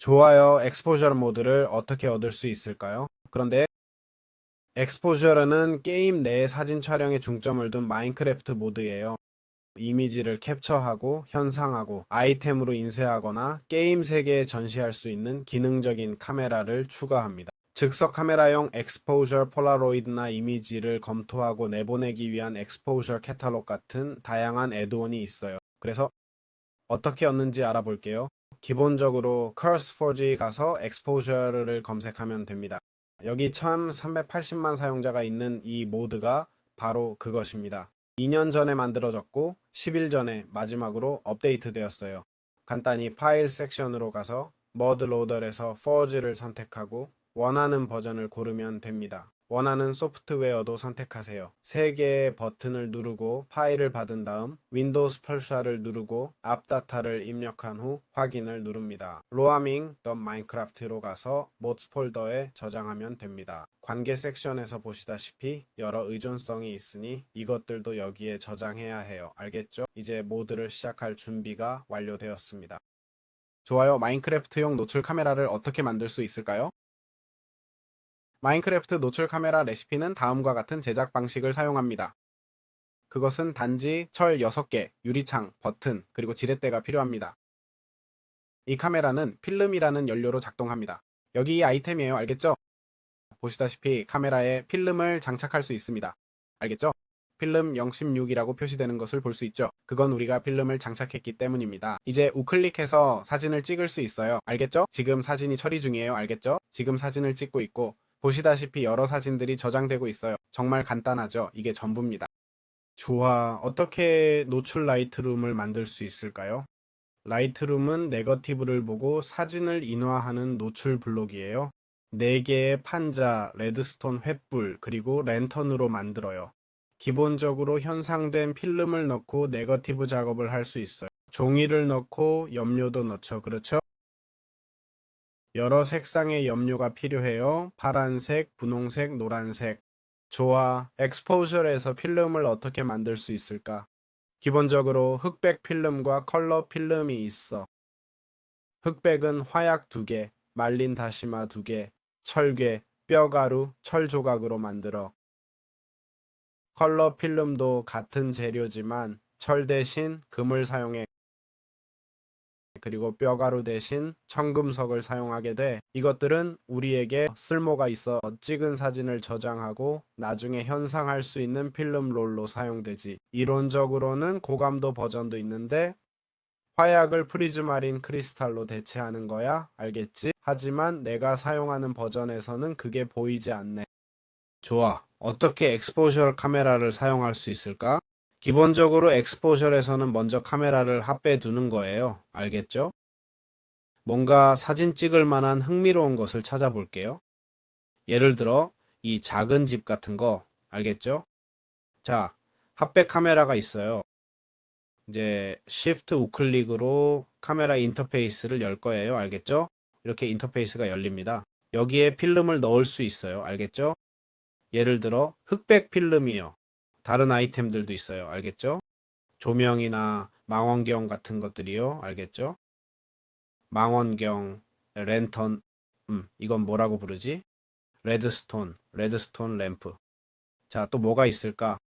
좋아요. 엑스포저 모드를 어떻게 얻을 수 있을까요? 그런데 엑스포저는 게임 내 사진 촬영에 중점을 둔 마인크래프트 모드예요. 이미지를 캡처하고 현상하고 아이템으로 인쇄하거나 게임 세계에 전시할 수 있는 기능적인 카메라를 추가합니다. 즉석 카메라용 엑스포저 폴라로이드나 이미지를 검토하고 내보내기 위한 엑스포저 캐탈로그 같은 다양한 애드온이 있어요. 그래서 어떻게 얻는지 알아볼게요. 기본적으로 CurseForge에 가서 엑스포저를 검색하면 됩니다. 여기 1380만 사용자가 있는 이 모드가 바로 그것입니다. 2년 전에 만들어졌고 10일 전에 마지막으로 업데이트 되었어요. 간단히 파일 섹션으로 가서 머드 로더에서 Forge를 선택하고 원하는 버전을 고르면 됩니다. 원하는 소프트웨어도 선택하세요. 3개의 버튼을 누르고 파일을 받은 다음 윈도우 스펠샤를 누르고 앞 다타를 입력한 후 확인을 누릅니다. roaming.minecraft로 가서 mods 폴더에 저장하면 됩니다. 관계 섹션에서 보시다시피 여러 의존성이 있으니 이것들도 여기에 저장해야 해요. 알겠죠? 이제 모드를 시작할 준비가 완료되었습니다. 좋아요. 마인크래프트용 노출 카메라를 어떻게 만들 수 있을까요? 마인크래프트 노출 카메라 레시피는 다음과 같은 제작 방식을 사용합니다. 그것은 단지 철 6개, 유리창, 버튼, 그리고 지렛대가 필요합니다. 이 카메라는 필름이라는 연료로 작동합니다. 여기 이 아이템이에요. 알겠죠? 보시다시피 카메라에 필름을 장착할 수 있습니다. 알겠죠? 필름 016이라고 표시되는 것을 볼 수 있죠. 그건 우리가 필름을 장착했기 때문입니다. 이제 우클릭해서 사진을 찍을 수 있어요. 알겠죠? 지금 사진이 처리 중이에요. 알겠죠? 지금 사진을 찍고 있고 보시다시피 여러 사진들이 저장되고 있어요. 정말 간단하죠? 이게 전부입니다. 좋아. 어떻게 노출 라이트룸을 만들 수 있을까요? 라이트룸은 네거티브를 보고 사진을 인화하는 노출 블록이에요. 4개의 판자, 레드스톤 횃불, 그리고 랜턴으로 만들어요. 기본적으로 현상된 필름을 넣고 네거티브 작업을 할 수 있어요. 종이를 넣고 염료도 넣죠. 그렇죠? 여러 색상의 염료가 필요해요. 파란색, 분홍색, 노란색. 좋아. 엑스포저에서 필름을 어떻게 만들 수 있을까? 기본적으로 흑백 필름과 컬러 필름이 있어. 흑백은 화약 2개, 말린 다시마 2개, 철괴, 뼈가루, 철 조각으로 만들어. 컬러 필름도 같은 재료지만 철 대신 금을 사용해. 그리고 뼈가루 대신 청금석을 사용하게 돼. 이것들은 우리에게 쓸모가 있어 찍은 사진을 저장하고 나중에 현상할 수 있는 필름 롤로 사용되지. 이론적으로는 고감도 버전도 있는데 화약을 프리즈마린 크리스탈로 대체하는 거야. 알겠지? 하지만 내가 사용하는 버전에서는 그게 보이지 않네. 좋아. 어떻게 엑스포셜 카메라를 사용할 수 있을까? 기본적으로 엑스포셜에서는 먼저 카메라를 합배 두는 거예요. 알겠죠? 뭔가 사진 찍을 만한 흥미로운 것을 찾아볼게요. 예를 들어 이 작은 집 같은 거 알겠죠? 자, 합배 카메라가 있어요. 이제 Shift 우클릭으로 카메라 인터페이스를 열 거예요. 알겠죠? 이렇게 인터페이스가 열립니다. 여기에 필름을 넣을 수 있어요. 알겠죠? 예를 들어 흑백 필름이요. 다른 아이템들도 있어요. 알겠죠? 조명이나 망원경 같은 것들이요. 알겠죠? 망원경, 랜턴, 이건 뭐라고 부르지? 레드스톤 램프. 자, 또 뭐가 있을까?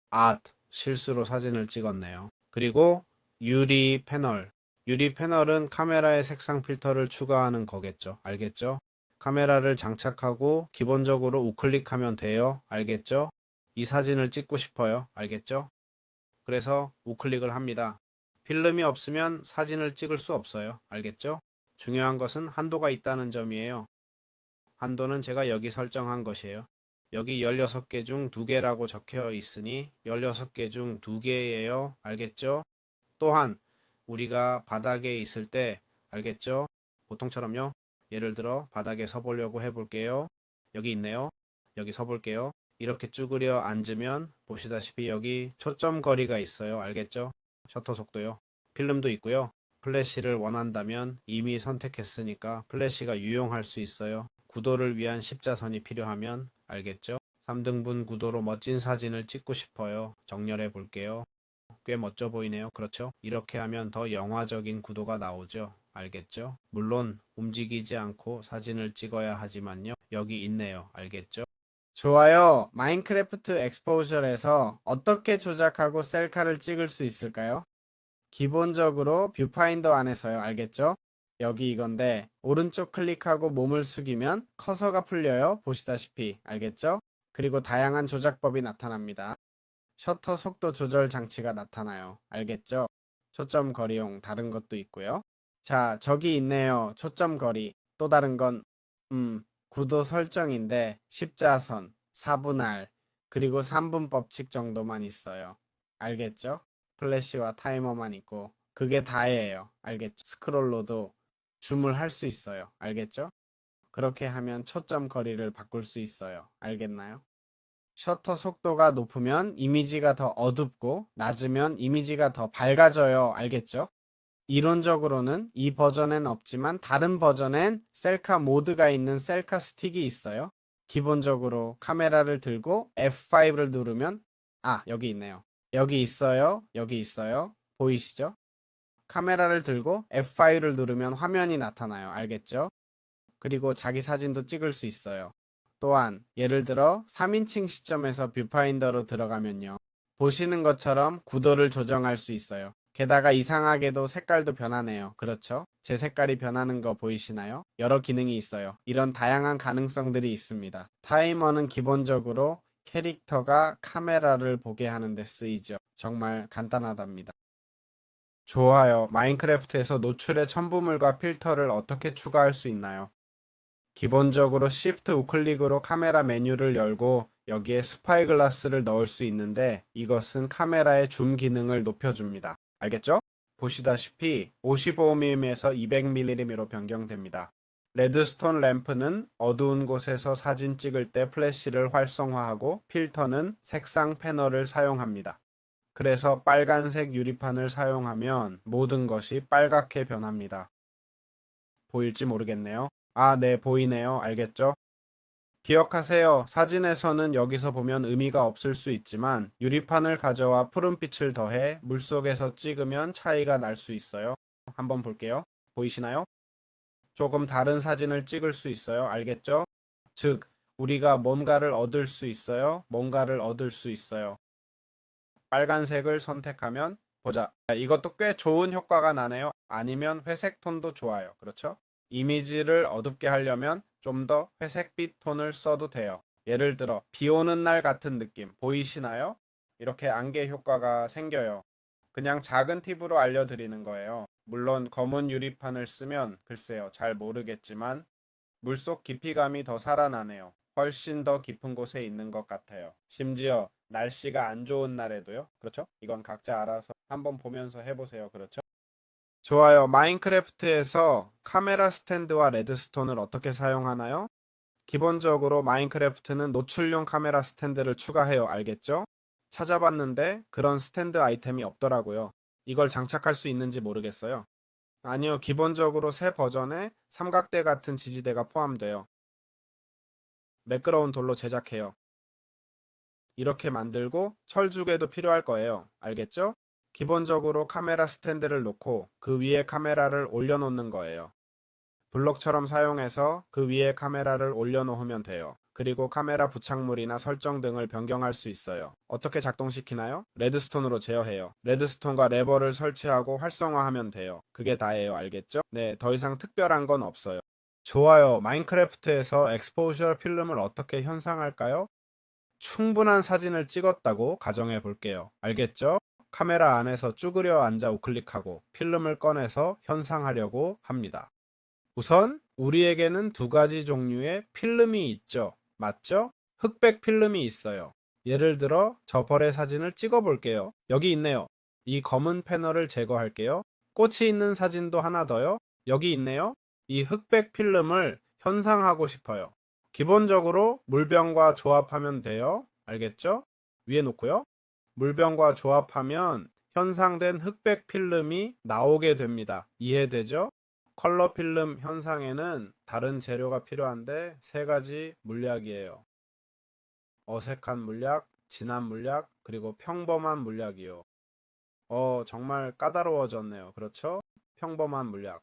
실수로 사진을 찍었네요. 그리고 유리 패널. 유리 패널은 카메라에 색상 필터를 추가하는 거겠죠. 알겠죠? 카메라를 장착하고 기본적으로 우클릭하면 돼요. 알겠죠? 이 사진을 찍고 싶어요. 알겠죠? 그래서 우클릭을 합니다. 필름이 없으면 사진을 찍을 수 없어요. 알겠죠? 중요한 것은 한도가 있다는 점이에요. 한도는 제가 여기 설정한 것이에요. 여기 16개 중 2개라고 적혀 있으니 16개 중 2개예요. 알겠죠? 또한 우리가 바닥에 있을 때 알겠죠? 보통처럼요. 예를 들어 바닥에 서보려고 해볼게요. 여기 있네요. 여기 서볼게요. 이렇게 쭈그려 앉으면 보시다시피 여기 초점 거리가 있어요. 알겠죠? 셔터 속도요. 필름도 있고요. 플래시를 원한다면 이미 선택했으니까 플래시가 유용할 수 있어요. 구도를 위한 십자선이 필요하면 알겠죠? 3등분 구도로 멋진 사진을 찍고 싶어요. 정렬해 볼게요. 꽤 멋져 보이네요. 그렇죠? 이렇게 하면 더 영화적인 구도가 나오죠. 알겠죠? 물론 움직이지 않고 사진을 찍어야 하지만요. 여기 있네요. 알겠죠? 좋아요. 마인크래프트 엑스포저에서 어떻게 조작하고 셀카를 찍을 수 있을까요? 기본적으로 뷰파인더 안에서요. 알겠죠? 여기 이건데 오른쪽 클릭하고 몸을 숙이면 커서가 풀려요. 보시다시피. 알겠죠? 그리고 다양한 조작법이 나타납니다. 셔터 속도 조절 장치가 나타나요. 알겠죠? 초점 거리용 다른 것도 있고요. 자, 저기 있네요. 초점 거리. 또 다른 건 구도 설정인데 십자선, 4분할, 그리고 3분 법칙 정도만 있어요. 알겠죠? 플래시와 타이머만 있고 그게 다예요. 알겠죠? 스크롤로도 줌을 할 수 있어요. 알겠죠? 그렇게 하면 초점 거리를 바꿀 수 있어요. 알겠나요? 셔터 속도가 높으면 이미지가 더 어둡고 낮으면 이미지가 더 밝아져요. 알겠죠? 이론적으로는 이 버전엔 없지만 다른 버전엔 셀카 모드가 있는 셀카 스틱이 있어요. 기본적으로 카메라를 들고 F5를 누르면 여기 있네요. 여기 있어요. 여기 있어요. 보이시죠? 카메라를 들고 F5를 누르면 화면이 나타나요. 알겠죠? 그리고 자기 사진도 찍을 수 있어요. 또한 예를 들어 3인칭 시점에서 뷰파인더로 들어가면요. 보시는 것처럼 구도를 조정할 수 있어요. 게다가 이상하게도 색깔도 변하네요. 그렇죠? 제 색깔이 변하는 거 보이시나요? 여러 기능이 있어요. 이런 다양한 가능성들이 있습니다. 타이머는 기본적으로 캐릭터가 카메라를 보게 하는 데 쓰이죠. 정말 간단하답니다. 좋아요. 마인크래프트에서 노출의 첨부물과 필터를 어떻게 추가할 수 있나요? 기본적으로 Shift 우클릭으로 카메라 메뉴를 열고 여기에 스파이글라스를 넣을 수 있는데 이것은 카메라의 줌 기능을 높여줍니다. 알겠죠? 보시다시피 55mm에서 200mm로 변경됩니다. 레드스톤 램프는 어두운 곳에서 사진 찍을 때 플래시를 활성화하고 필터는 색상 패널을 사용합니다. 그래서 빨간색 유리판을 사용하면 모든 것이 빨갛게 변합니다. 보일지 모르겠네요. 네, 보이네요. 알겠죠? 기억하세요. 사진에서는 여기서 보면 의미가 없을 수 있지만 유리판을 가져와 푸른빛을 더해 물속에서 찍으면 차이가 날 수 있어요. 한번 볼게요. 보이시나요? 조금 다른 사진을 찍을 수 있어요. 알겠죠? 즉, 우리가 뭔가를 얻을 수 있어요. 뭔가를 얻을 수 있어요. 빨간색을 선택하면 보자. 이것도 꽤 좋은 효과가 나네요. 아니면 회색 톤도 좋아요. 그렇죠? 이미지를 어둡게 하려면 좀 더 회색빛 톤을 써도 돼요. 예를 들어 비 오는 날 같은 느낌 보이시나요? 이렇게 안개 효과가 생겨요. 그냥 작은 팁으로 알려드리는 거예요. 물론 검은 유리판을 쓰면 글쎄요, 잘 모르겠지만 물속 깊이감이 더 살아나네요. 훨씬 더 깊은 곳에 있는 것 같아요. 심지어 날씨가 안 좋은 날에도요. 그렇죠? 이건 각자 알아서 한번 보면서 해보세요. 그렇죠? 좋아요. 마인크래프트에서 카메라 스탠드와 레드스톤을 어떻게 사용하나요? 기본적으로 마인크래프트는 노출용 카메라 스탠드를 추가해요. 알겠죠? 찾아봤는데 그런 스탠드 아이템이 없더라고요. 이걸 장착할 수 있는지 모르겠어요. 아니요. 기본적으로 새 버전에 삼각대 같은 지지대가 포함돼요. 매끄러운 돌로 제작해요. 이렇게 만들고 철주개도 필요할 거예요. 알겠죠? 기본적으로 카메라 스탠드를 놓고 그 위에 카메라를 올려놓는 거예요. 블록처럼 사용해서 그 위에 카메라를 올려놓으면 돼요. 그리고 카메라 부착물이나 설정 등을 변경할 수 있어요. 어떻게 작동시키나요? 레드스톤으로 제어해요. 레드스톤과 레버를 설치하고 활성화하면 돼요. 그게 다예요. 알겠죠? 네, 더 이상 특별한 건 없어요. 좋아요. 마인크래프트에서 엑스포저 필름을 어떻게 현상할까요? 충분한 사진을 찍었다고 가정해 볼게요. 알겠죠? 카메라 안에서 쭈그려 앉아 우클릭하고 필름을 꺼내서 현상하려고 합니다. 우선 우리에게는 두 가지 종류의 필름이 있죠. 맞죠? 흑백 필름이 있어요. 예를 들어 저 벌의 사진을 찍어 볼게요. 여기 있네요. 이 검은 패널을 제거할게요. 꽃이 있는 사진도 하나 더요. 여기 있네요. 이 흑백 필름을 현상하고 싶어요. 기본적으로 물병과 조합하면 돼요. 알겠죠? 위에 놓고요. 물병과 조합하면 현상된 흑백 필름이 나오게 됩니다. 이해되죠? 컬러 필름 현상에는 다른 재료가 필요한데 세 가지 물약이에요. 어색한 물약, 진한 물약, 그리고 평범한 물약이요. 정말 까다로워졌네요. 그렇죠? 평범한 물약.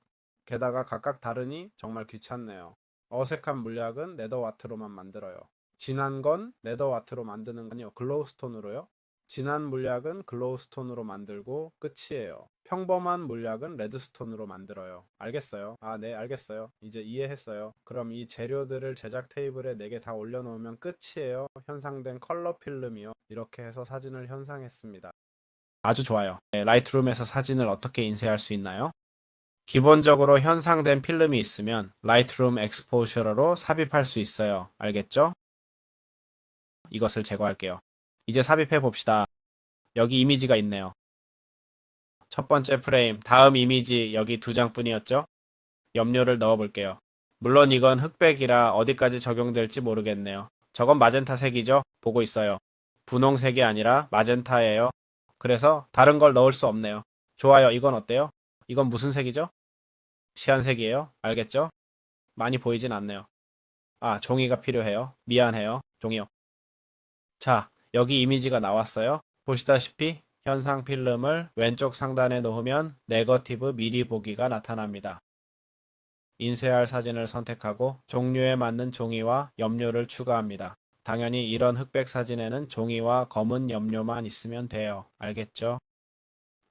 게다가 각각 다르니 정말 귀찮네요. 어색한 물약은 네더와트로만 만들어요. 진한 건 네더와트로 만드는 거니요. 글로우스톤으로요. 진한 물약은 글로우스톤으로 만들고 끝이에요. 평범한 물약은 레드스톤으로 만들어요. 알겠어요? 아, 네, 알겠어요. 이제 이해했어요. 그럼 이 재료들을 제작 테이블에 4개 다 올려놓으면 끝이에요. 현상된 컬러 필름이요. 이렇게 해서 사진을 현상했습니다. 아주 좋아요. 네, 라이트룸에서 사진을 어떻게 인쇄할 수 있나요? 기본적으로 현상된 필름이 있으면 라이트룸 엑스포셔러로 삽입할 수 있어요. 알겠죠? 이것을 제거할게요. 이제 삽입해 봅시다. 여기 이미지가 있네요. 첫 번째 프레임, 다음 이미지 여기 2장뿐이었죠? 염료를 넣어 볼게요. 물론 이건 흑백이라 어디까지 적용될지 모르겠네요. 저건 마젠타 색이죠? 보고 있어요. 분홍색이 아니라 마젠타예요. 그래서 다른 걸 넣을 수 없네요. 좋아요. 이건 어때요? 이건 무슨 색이죠? 시안색이에요. 알겠죠? 많이 보이진 않네요. 아, 종이가 필요해요. 미안해요. 종이요. 자, 여기 이미지가 나왔어요. 보시다시피 현상 필름을 왼쪽 상단에 놓으면 네거티브 미리 보기가 나타납니다. 인쇄할 사진을 선택하고 종류에 맞는 종이와 염료를 추가합니다. 당연히 이런 흑백 사진에는 종이와 검은 염료만 있으면 돼요. 알겠죠?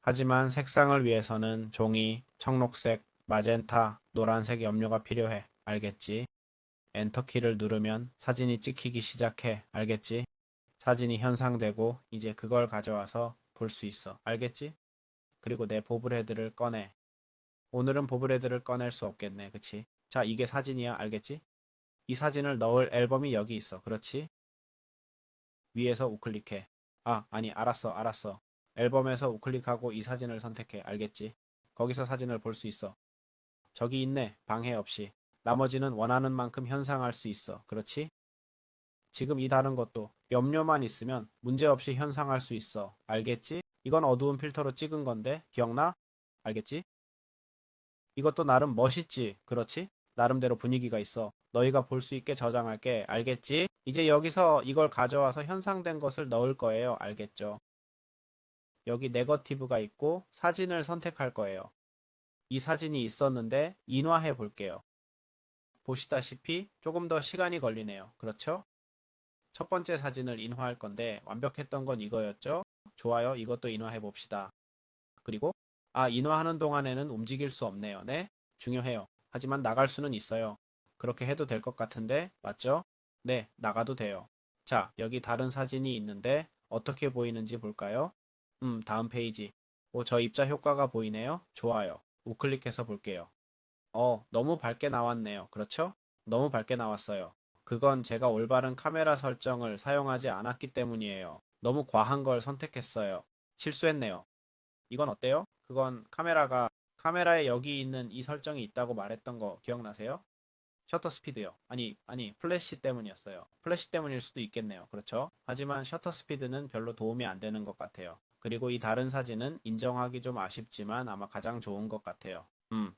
하지만 색상을 위해서는 종이, 청록색, 마젠타, 노란색 염료가 필요해. 알겠지? 엔터키를 누르면 사진이 찍히기 시작해. 알겠지? 사진이 현상되고 이제 그걸 가져와서 볼 수 있어. 알겠지? 그리고 내 보브레드를 꺼내. 오늘은 보브레드를 꺼낼 수 없겠네. 그치? 자, 이게 사진이야. 알겠지? 이 사진을 넣을 앨범이 여기 있어. 그렇지? 위에서 우클릭해. 아, 아니, 알았어. 앨범에서 우클릭하고 이 사진을 선택해. 알겠지? 거기서 사진을 볼 수 있어. 저기 있네. 방해 없이. 나머지는 원하는 만큼 현상할 수 있어. 그렇지? 지금 이 다른 것도 염료만 있으면 문제없이 현상할 수 있어. 알겠지? 이건 어두운 필터로 찍은 건데 기억나? 알겠지? 이것도 나름 멋있지? 그렇지? 나름대로 분위기가 있어. 너희가 볼 수 있게 저장할게. 알겠지? 이제 여기서 이걸 가져와서 현상된 것을 넣을 거예요. 알겠죠? 여기 네거티브가 있고 사진을 선택할 거예요. 이 사진이 있었는데 인화해 볼게요. 보시다시피 조금 더 시간이 걸리네요. 그렇죠? 첫 번째 사진을 인화할 건데 완벽했던 건 이거였죠? 좋아요. 이것도 인화해 봅시다. 그리고 인화하는 동안에는 움직일 수 없네요. 네? 중요해요. 하지만 나갈 수는 있어요. 그렇게 해도 될 것 같은데 맞죠? 네, 나가도 돼요. 자, 여기 다른 사진이 있는데 어떻게 보이는지 볼까요? 다음 페이지. 오, 저 입자 효과가 보이네요. 좋아요. 우클릭해서 볼게요. 너무 밝게 나왔네요. 그렇죠? 너무 밝게 나왔어요. 그건 제가 올바른 카메라 설정을 사용하지 않았기 때문이에요. 너무 과한 걸 선택했어요. 실수했네요. 이건 어때요? 그건 카메라에 여기 있는 이 설정이 있다고 말했던 거 기억나세요? 셔터 스피드요. 아니, 플래시 때문이었어요. 플래시 때문일 수도 있겠네요. 그렇죠? 하지만 셔터 스피드는 별로 도움이 안 되는 것 같아요. 그리고 이 다른 사진은 인정하기 좀 아쉽지만 아마 가장 좋은 것 같아요.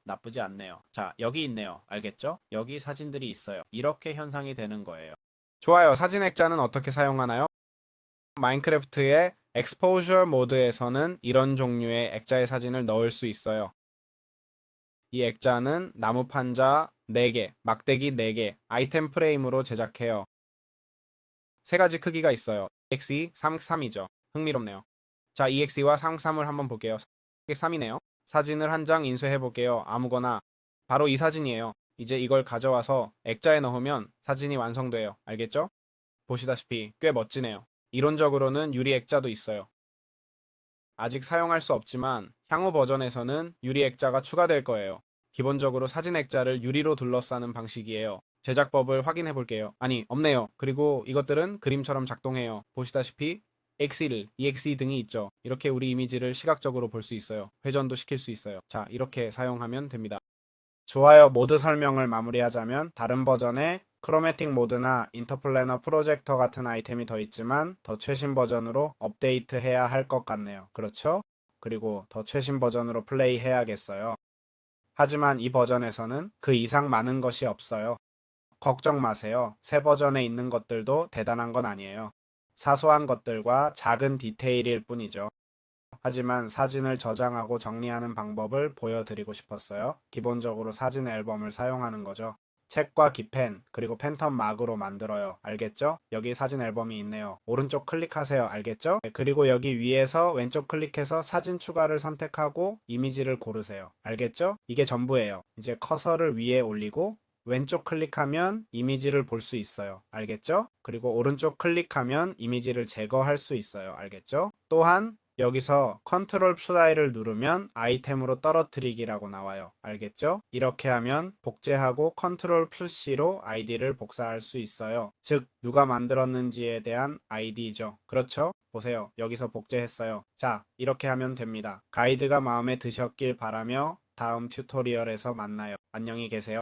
나쁘지 않네요. 자, 여기 있네요. 알겠죠? 여기 사진들이 있어요. 이렇게 현상이 되는 거예요. 좋아요. 사진 액자는 어떻게 사용하나요? 마인크래프트의 exposure 모드에서는 이런 종류의 액자의 사진을 넣을 수 있어요. 이 액자는 나무 판자 4개, 막대기 4개, 아이템 프레임으로 제작해요. 3가지 크기가 있어요. EXE 33이죠. 흥미롭네요. 자, EXE와 33을 한번 볼게요. 이게 3이네요. 사진을 한 장 인쇄해 볼게요. 아무거나. 바로 이 사진이에요. 이제 이걸 가져와서 액자에 넣으면 사진이 완성돼요. 알겠죠? 보시다시피 꽤 멋지네요. 이론적으로는 유리 액자도 있어요. 아직 사용할 수 없지만 향후 버전에서는 유리 액자가 추가될 거예요. 기본적으로 사진 액자를 유리로 둘러싸는 방식이에요. 제작법을 확인해 볼게요. 아니, 없네요. 그리고 이것들은 그림처럼 작동해요. 보시다시피 엑셀, EXE 등이 있죠. 이렇게 우리 이미지를 시각적으로 볼 수 있어요. 회전도 시킬 수 있어요. 자, 이렇게 사용하면 됩니다. 좋아요. 모드 설명을 마무리하자면 다른 버전에 크로매틱 모드나 인터플래너 프로젝터 같은 아이템이 더 있지만 더 최신 버전으로 업데이트해야 할 것 같네요. 그렇죠? 그리고 더 최신 버전으로 플레이해야겠어요. 하지만 이 버전에서는 그 이상 많은 것이 없어요. 걱정 마세요. 새 버전에 있는 것들도 대단한 건 아니에요. 사소한 것들과 작은 디테일일 뿐이죠. 하지만 사진을 저장하고 정리하는 방법을 보여드리고 싶었어요. 기본적으로 사진 앨범을 사용하는 거죠. 책과 기펜, 그리고 팬텀 마그로 만들어요. 알겠죠? 여기 사진 앨범이 있네요. 오른쪽 클릭하세요. 알겠죠? 네, 그리고 여기 위에서 왼쪽 클릭해서 사진 추가를 선택하고 이미지를 고르세요. 알겠죠? 이게 전부예요. 이제 커서를 위에 올리고 왼쪽 클릭하면 이미지를 볼 수 있어요. 알겠죠? 그리고 오른쪽 클릭하면 이미지를 제거할 수 있어요. 알겠죠? 또한 여기서 컨트롤 플라이를 누르면 아이템으로 떨어뜨리기라고 나와요. 알겠죠? 이렇게 하면 복제하고 컨트롤 플러스로 아이디를 복사할 수 있어요. 즉 누가 만들었는지에 대한 아이디죠. 그렇죠? 보세요. 여기서 복제했어요. 자, 이렇게 하면 됩니다. 가이드가 마음에 드셨길 바라며 다음 튜토리얼에서 만나요. 안녕히 계세요.